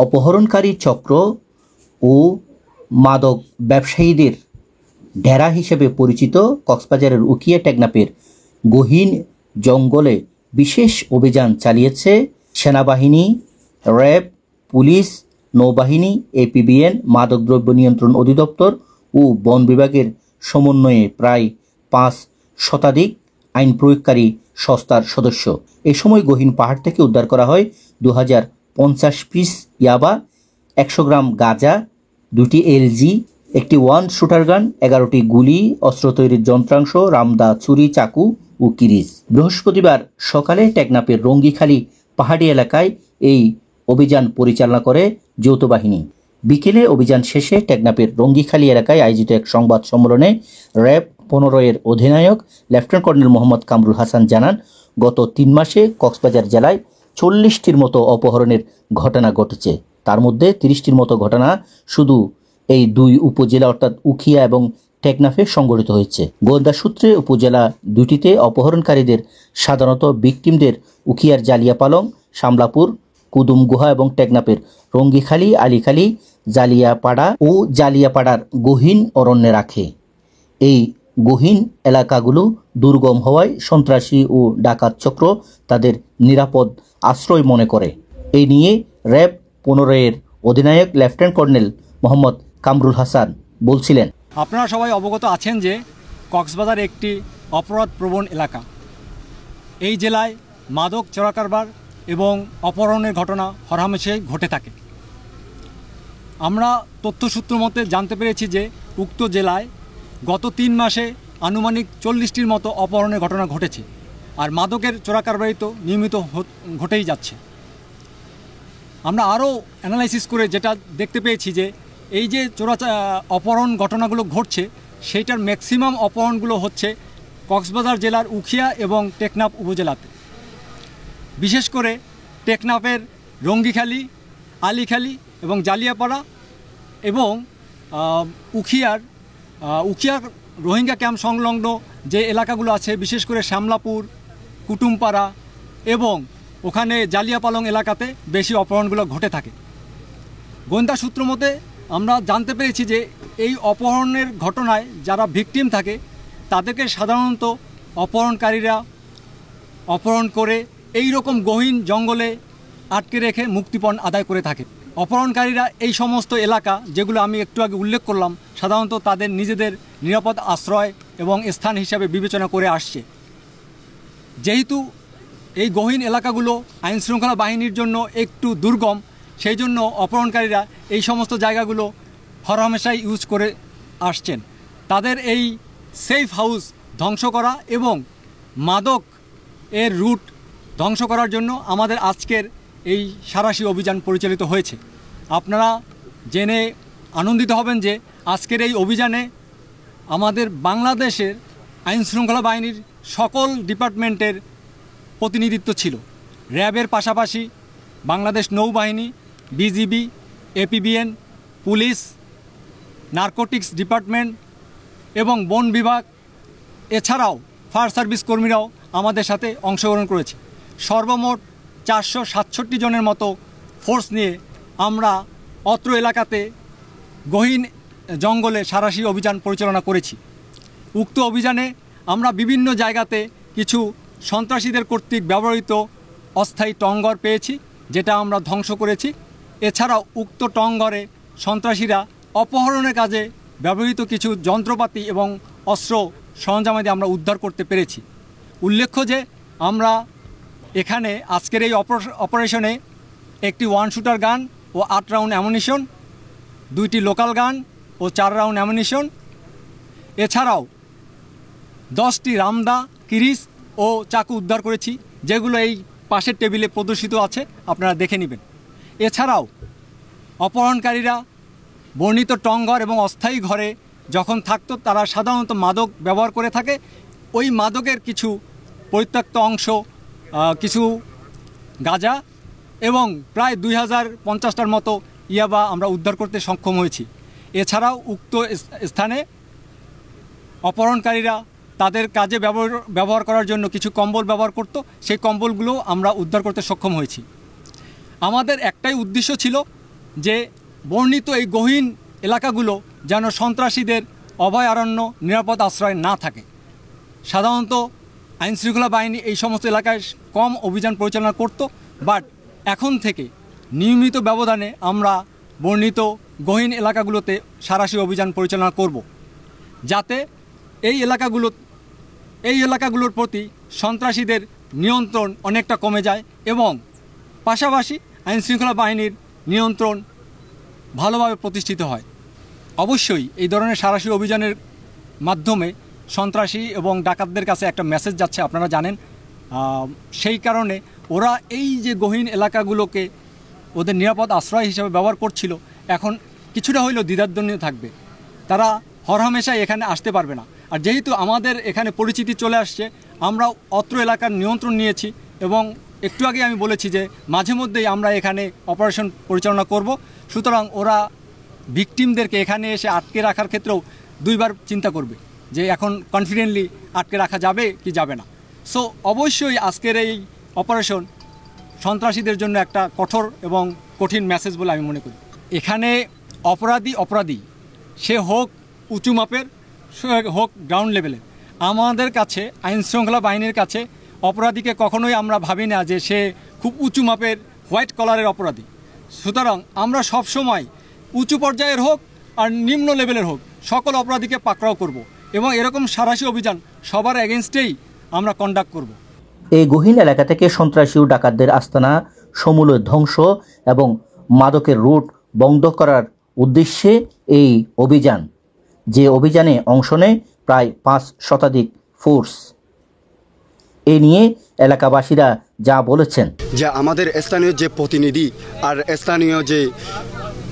অপহরণকারী চক্র ও মাদক ব্যবসায়ীদের ডেরা হিসেবে পরিচিত কক্সবাজারের উখিয়া টেকনাফের গহীন জঙ্গলে বিশেষ অভিযান চালিয়েছে সেনাবাহিনী, র্যাব, পুলিশ, নৌবাহিনী, এপিবিএন, মাদকদ্রব্য নিয়ন্ত্রণ অধিদপ্তর ও বন বিভাগের সমন্বয়ে প্রায় 5 শতাধিক আইন প্রয়োগকারী সংস্থার সদস্য। এ সময় গহীন পাহাড় থেকে উদ্ধার করা হয় 2050 পিস ইয়াবা, 100 গ্রাম গাঁজা, 2টি এলজি, একটি 1 শুটার গান, 11টি গুলি, অস্ত্র তৈরির যন্ত্রাংশ, রামদা, ছুরি, চাকু ও কিরিচ। বৃহস্পতিবার সকালে টেকনাফের রঙ্গিখালী পাহাড়ি এলাকায় এই অভিযান পরিচালনা করে যৌথ বাহিনী। বিকেলে অভিযান শেষে টেকনাফের রঙ্গিখালী এলাকায় আয়োজিত এক সংবাদ সম্মেলনে র্যাব 15 এর অধিনায়ক লেফটেন্যান্ট কর্নেল মোহাম্মদ কামরুল হাসান জানান, গত 3 মাসে কক্সবাজার জেলায় 40টির মতো অপহরণের ঘটনা ঘটেছে। তার মধ্যে 30টির মতো ঘটনা শুধু এই 2 উপজেলা অর্থাৎ উখিয়া এবং টেকনাফে সংঘটিত হয়েছে। গোয়েন্দা সূত্রে উপজেলা 2টিতে অপহরণকারীদের সাধারণত ভিকটিমদের উখিয়ার জালিয়াপালং, শামলাপুর, কুদুমগুহা এবং টেকনাফের রঙ্গিখালী, আলীখালী, জালিয়াপাড়া ও জালিয়াপাড়ার গহীন অরণ্যে রাখে। এই গহীন এলাকাগুলো দুর্গম হওয়ায় সন্ত্রাসী ও ডাকাত চক্র তাদের নিরাপদ আশ্রয় মনে করে। এই নিয়ে র্যাব 15 এর অধিনায়ক লেফটেন্যান্ট কর্নেল মোহাম্মদ কামরুল হাসান বলছিলেন, আপনারা সবাই অবগত আছেন যে কক্সবাজার একটি অপরাধ প্রবণ এলাকা। এই জেলায় মাদক চোরাকারবার এবং অপহরণের ঘটনা হরহামেশাই ঘটে থাকে। আমরা তথ্যসূত্র মতে জানতে পেরেছি যে উক্ত জেলায় গত 3 মাসে আনুমানিক 40টির মতো অপহরণের ঘটনা ঘটেছে, আর মাদকের চোরাকারবারি তো নিয়মিত ঘটেই যাচ্ছে। আমরা আরও অ্যানালাইসিস করে যেটা দেখতে পেয়েছি যে এই যে অপহরণ ঘটনাগুলো ঘটছে, সেইটার ম্যাক্সিমাম অপহরণগুলো হচ্ছে কক্সবাজার জেলার উখিয়া এবং টেকনাফ উপজেলাতে। বিশেষ করে টেকনাফের রঙ্গিখালী, আলীখালী এবং জালিয়াপাড়া এবং উখিয়ার রোহিঙ্গা ক্যাম্প সংলগ্ন যে এলাকাগুলো আছে, বিশেষ করে শ্যামলাপুর, কুটুমপাড়া এবং ওখানে জালিয়াপালং এলাকাতে বেশি অপহরণগুলো ঘটে থাকে। গোয়েন্দা সূত্র মতে আমরা জানতে পেরেছি যে এই অপহরণের ঘটনায় যারা ভিকটিম থাকে তাদেরকে সাধারণত অপহরণকারীরা অপহরণ করে এই রকম গহীন জঙ্গলে আটকে রেখে মুক্তিপণ আদায় করে থাকে। অপহরণকারীরা এই সমস্ত এলাকা যেগুলো আমি একটু আগে উল্লেখ করলাম সাধারণত তাদের নিজেদের নিরাপদ আশ্রয় এবং স্থান হিসাবে বিবেচনা করে আসছে। যেহেতু এই গহীন এলাকাগুলো আইনশৃঙ্খলা বাহিনীর জন্য একটু দুর্গম, সেই জন্য অপহরণকারীরা এই সমস্ত জায়গাগুলো হরহামেশাই ইউজ করে আসছেন। তাদের এই সেফ হাউস ধ্বংস করা এবং মাদক এর রুট ধ্বংস করার জন্য আমাদের আজকের এই সাঁড়াশি অভিযান পরিচালিত হয়েছে। আপনারা জেনে আনন্দিত হবেন যে আজকের এই অভিযানে আমাদের বাংলাদেশের আইনশৃঙ্খলা বাহিনীর সকল ডিপার্টমেন্টের প্রতিনিধিত্ব ছিল। র্যাবের পাশাপাশি বাংলাদেশ নৌবাহিনী, BGB, APBN, police, narcotics department এবং বন বিভাগ, এছাড়াও ফায়ার সার্ভিস কর্মীরাও আমাদের সাথে অংশগ্রহণ করেছে। সর্বমোট 467 জনের মতো ফোর্স নিয়ে আমরা অত্র এলাকাতে গহীন জঙ্গলে সাঁড়াশি অভিযান পরিচালনা করেছি। উক্ত অভিযানে আমরা বিভিন্ন জায়গাতে কিছু সন্ত্রাসীদের কর্তৃক ব্যবহৃত অস্থায়ী টঙ্গর পেয়েছি, যেটা আমরা ধ্বংস করেছি। এছাড়াও উক্ত টঙ্গরে সন্ত্রাসীরা অপহরণের কাজে ব্যবহৃত কিছু যন্ত্রপাতি এবং অস্ত্র সরঞ্জামাদি আমরা উদ্ধার করতে পেরেছি। উল্লেখ্য যে আমরা এখানে আজকের এই অপারেশনে একটি 1 শুটার গান ও 8 রাউন্ড অ্যামুনিশন, 2টি লোকাল গান ও 4 রাউন্ড অ্যামুনিশন, এছাড়াও 10টি রামদা, কিরিচ ও চাকু উদ্ধার করেছি, যেগুলো এই পাশের টেবিলে প্রদর্শিত আছে, আপনারা দেখে নেবেন। এছাড়াও অপহরণকারীরা বর্ণিত টঙ্গর এবং অস্থায়ী ঘরে যখন থাকতো তারা সাধারণত মাদক ব্যবহার করে থাকে। ওই মাদকের কিছু পরিত্যক্ত অংশ, কিছু গাঁজা এবং প্রায় 2050টার মতো ইয়াবা আমরা উদ্ধার করতে সক্ষম হয়েছি। এছাড়াও উক্ত স্থানে অপহরণকারীরা তাদের কাজে ব্যবহার করার জন্য কিছু কম্বল ব্যবহার করত, সেই কম্বলগুলো আমরা উদ্ধার করতে সক্ষম হয়েছি। আমাদের একটাই উদ্দেশ্য ছিল যে বর্ণিত এই গহীন এলাকাগুলো যেন সন্ত্রাসীদের অভয়ারণ্য নিরাপদ আশ্রয় না থাকে। সাধারণত আইনশৃঙ্খলা বাহিনী এই সমস্ত এলাকায় কম অভিযান পরিচালনা করত, বাট এখন থেকে নিয়মিত ব্যবধানে আমরা বর্ণিত গহীন এলাকাগুলোতে সাঁড়াশি অভিযান পরিচালনা করব, যাতে এই এলাকাগুলোর প্রতি সন্ত্রাসীদের নিয়ন্ত্রণ অনেকটা কমে যায় এবং পাশাপাশি আইনশৃঙ্খলা বাহিনীর নিয়ন্ত্রণ ভালোভাবে প্রতিষ্ঠিত হয়। অবশ্যই এই ধরনের সাঁড়াশি অভিযানের মাধ্যমে সন্ত্রাসী এবং ডাকাতদের কাছে একটা মেসেজ যাচ্ছে, আপনারা জানেন। সেই কারণে ওরা এই যে গহীন এলাকাগুলোকে ওদের নিরাপদ আশ্রয় হিসেবে ব্যবহার করছিল, এখন কিছুটা হইলেও দ্বিধাদ্বন্দ্ব থাকবে, তারা হরহামেশাই এখানে আসতে পারবে না। আর যেহেতু আমাদের এখানে পরিচিতি চলে আসছে, আমরা অত্র এলাকার নিয়ন্ত্রণ নিয়েছি এবং একটু আগে আমি বলেছি যে মাঝে মধ্যেই আমরা এখানে অপারেশন পরিচালনা করব। সুতরাং ওরা ভিকটিমদেরকে এখানে এসে আটকে রাখার ক্ষেত্রেও দুইবার চিন্তা করবে যে এখন কনফিডেন্টলি আটকে রাখা যাবে কি যাবে না। সো অবশ্যই আজকের এই অপারেশন সন্ত্রাসীদের জন্য একটা কঠোর এবং কঠিন মেসেজ বলে আমি মনে করি। এখানে অপরাধী সে হোক উঁচু মাপের, সে হোক গ্রাউন্ড লেভেলের, আমাদের কাছে আইনশৃঙ্খলা বাহিনীর কাছে অপরাধীকে কখনোই আমরা ভাবি না যে সে খুব উঁচু মাপের হোয়াইট কলারের অপরাধী। সুতরাং আমরা সবসময় উঁচু পর্যায়ের হোক আর নিম্ন লেভেলের হোক সকল অপরাধীকে পাকড়াও করব এবং এরকম সাঁড়াশি অভিযান সবার এগেনস্টেই আমরা কন্ডাক্ট করব। এই গহীন এলাকা থেকে সন্ত্রাসী ও ডাকাতদের আস্তানা সমূলে ধ্বংস এবং মাদকের রুট বন্ধ করার উদ্দেশ্যে এই অভিযান, যে অভিযানে অংশ নেয় প্রায় 5 শতাধিক ফোর্স। এ নিয়ে এলাকাবাসীরা যা বলেছেন, যে আমাদের স্থানীয় যে প্রতিনিধি আর স্থানীয় যে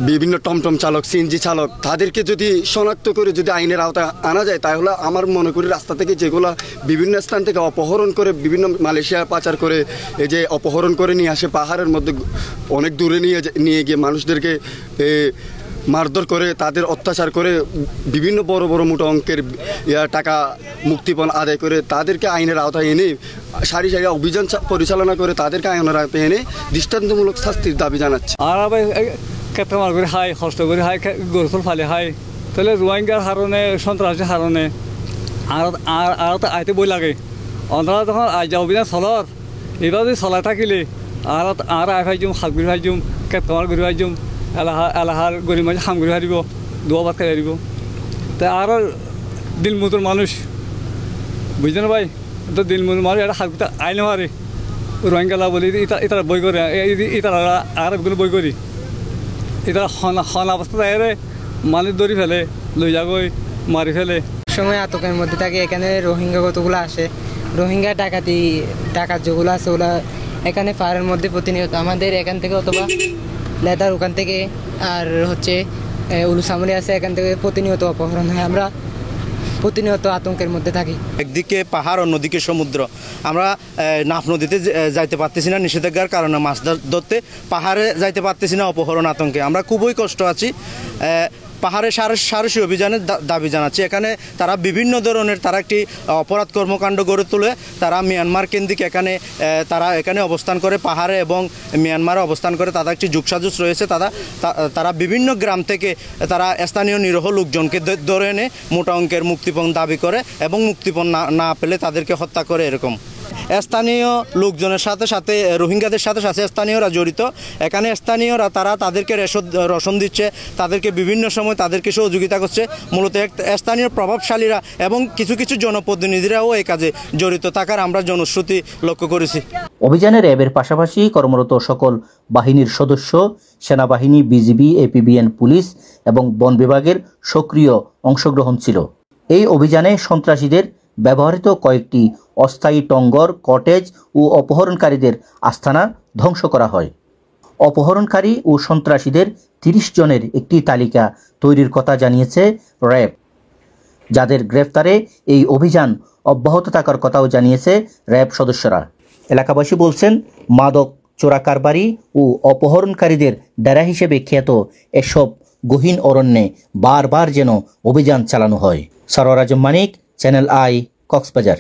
বিভিন্ন টমটম চালক, সিএনজি চালক, তাদেরকে যদি শনাক্ত করে যদি আইনের আওতায় আনা যায়, তাহলে আমার মনে করি রাস্তা থেকে যেগুলো বিভিন্ন স্থান থেকে অপহরণ করে বিভিন্ন মালয়েশিয়া পাচার করে এই যে অপহরণ করে নিয়ে আসে, পাহাড়ের মধ্যে অনেক দূরে নিয়ে গিয়ে মানুষদেরকে মারধর করে, তাদের অত্যাচার করে, বিভিন্ন বড় বড় মোটা অঙ্কের টাকা মুক্তিপণ আদায় করে তাদেরকে আইনের আওতায় এনে সারি সারি অভিযান পরিচালনা করে তাদেরকে আইনের আওতায় এনে দৃষ্টান্তমূলক শাস্তির দাবি জানাচ্ছে। আর কেটমার করে হাই কষ্ট করে হাই গরুফল ফালে হাই তাহলে রোহিঙ্গার হারণে সন্ত্রাসের হারণে আর তো আইতে বই লাগে অন্তরা তখন আই যা অভিযান চলর এবার যদি চলাই থাকিলে আর আই ফাইজুম হাত ঘুরি ফাইজুম কেটমার ঘুরি ফাইজুম এলাহার গরিব মানুষ হাম ঘুরি হারিব দুয়াবার খেলে হারিব। তাই আর দিলমুতুর মানুষ বুঝলেন ভাই, তো দিলমুতুর মানুষ এটা হাত আইলে মারে রোহিঙ্গালা বলি ইতারা বই করে ইতারা আর বই করি এটা হন অবস্থা তাইরে মানুষ ধরি ফেলে লই যাগই মারি ফেলে। সময় আতঙ্কের মধ্যে থাকে। এখানে রোহিঙ্গা কতগুলো আসে, রোহিঙ্গা ডাকাত যেগুলো আছে ওগুলো এখানে পাহাড়ের মধ্যে প্রতিনিয়ত আমাদের এখান থেকে অথবা লেদার ওখান থেকে আর হচ্ছে উলুসামরি আছে, এখান থেকে প্রতিনিয়ত অপহরণ হয়। আমরা প্রতিনিয়ত আতঙ্কের মধ্যে থাকি। একদিকে পাহাড়, অন্যদিকে সমুদ্র। আমরা নাফ নদীতে যাইতে পারতেছি না নিষেধাজ্ঞার কারণে, মাছ ধরতে পাহাড়ে যাইতে পারতেছি না অপহরণ আতঙ্কে। আমরা খুবই কষ্ট আছি। পাহাড়ে সাঁড়াশি অভিযানের দাবি জানাচ্ছি। এখানে তারা বিভিন্ন ধরনের তারা একটি অপরাধ কর্মকাণ্ড গড়ে তোলে। তারা মিয়ানমার কেন্দ্রিক তারা এখানে অবস্থান করে, পাহাড়ে এবং মিয়ানমারে অবস্থান করে। তাদের একটি যোগসাজশ রয়েছে। তারা বিভিন্ন গ্রাম থেকে তারা স্থানীয় নিরীহ লোকজনকে ধরে এনে মোটা অঙ্কের মুক্তিপণ দাবি করে এবং মুক্তিপণ না পেলে তাদেরকে হত্যা করে। এরকম স্থানীয় লোকজনের সাথে সাথে রোহিঙ্গাদের সাথে সাথে স্থানীয়রা জড়িত। এখানে স্থানীয়রা তারা তাদেরকে রেশন দিচ্ছে, তাদেরকে বিভিন্ন সময় তাদেরকে সহযোগিতা করছে। মূলত স্থানীয় প্রভাবশালীরা এবং কিছু কিছু জনপ্রতিনিধিরাও এই কাজে জড়িত থাকার আমরা জনশ্রুতি লক্ষ্য করেছি। অভিযানে র্যাবের পাশাপাশি কর্মরত সকল বাহিনীর সদস্য, সেনাবাহিনী, বিজিবি, এপিবিএন, পুলিশ এবং বন বিভাগের সক্রিয় অংশগ্রহণ ছিল। এই অভিযানে সন্ত্রাসীদের ব্যবহৃত কয়েকটি অস্থায়ী টঙ্গর, কটেজ ও অপহরণকারীদের আস্তানা ধ্বংস করা হয়। অপহরণকারী ও সন্ত্রাসীদের 30 জনের একটি তালিকা তৈরির কথা জানিয়েছে র্যাব, যাদের গ্রেফতারে এই অভিযান অব্যাহত থাকার কথাও জানিয়েছে র্যাব সদস্যরা। এলাকাবাসী বলছেন, মাদক চোরাকারবারি ও অপহরণকারীদের ডেরা হিসেবে খ্যাত এসব গহীন অরণ্যে বারবার যেন অভিযান চালানো হয়। সরওয়ার আজম মানিক, চ্যানেল আই, কক্সবাজার।